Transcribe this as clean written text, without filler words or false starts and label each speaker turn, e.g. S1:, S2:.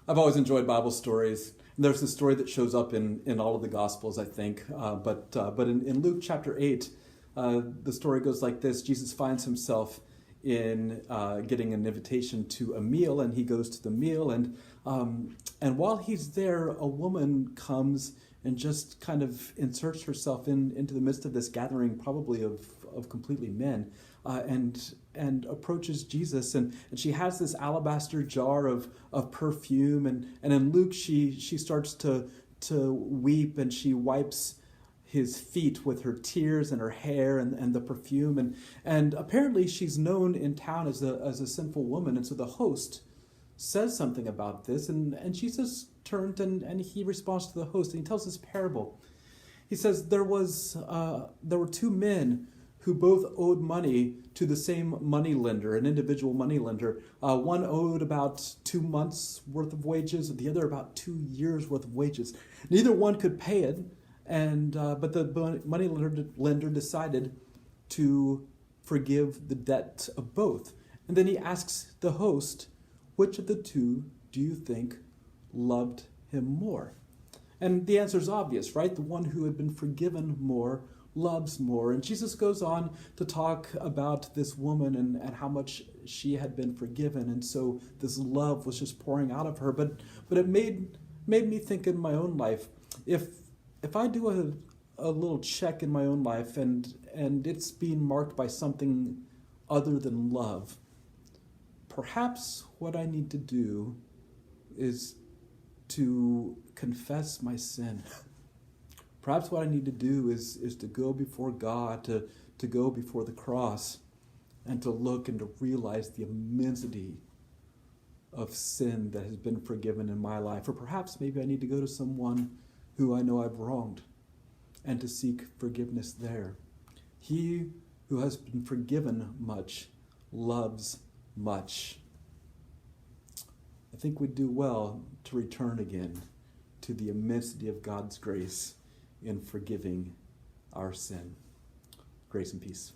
S1: I've always enjoyed Bible stories. And there's a story that shows up in all of the Gospels, I think. But in Luke chapter 8, the story goes like this. Jesus finds himself in getting an invitation to a meal, and he goes to the meal. And while he's there, a woman comes and just kind of inserts herself into the midst of this gathering, probably of completely men, and approaches Jesus, and she has this alabaster jar of perfume, and in Luke she starts to weep, and she wipes his feet with her tears and her hair and the perfume, and apparently she's known in town as a sinful woman, and so the host says something about this, and Jesus turned and he responds to the host, and he tells this parable. He says there were two men who both owed money to the same money lender, an individual money lender. One owed about 2 months' worth of wages, the other about 2 years' worth of wages. Neither one could pay it, but the money lender decided to forgive the debt of both. And then he asks the host, which of the two do you think loved him more? And the answer is obvious, right? The one who had been forgiven more loves more. And Jesus goes on to talk about this woman and how much she had been forgiven. And so this love was just pouring out of her. But it made me think in my own life, if I do a little check in my own life and it's being marked by something other than love, perhaps what I need to do is to confess my sin. Perhaps what I need to do is to go before God, to go before the cross, and to look and to realize the immensity of sin that has been forgiven in my life. Or perhaps maybe I need to go to someone who I know I've wronged and to seek forgiveness there. He who has been forgiven much loves much. I think we'd do well to return again to the immensity of God's grace in forgiving our sin. Grace and peace.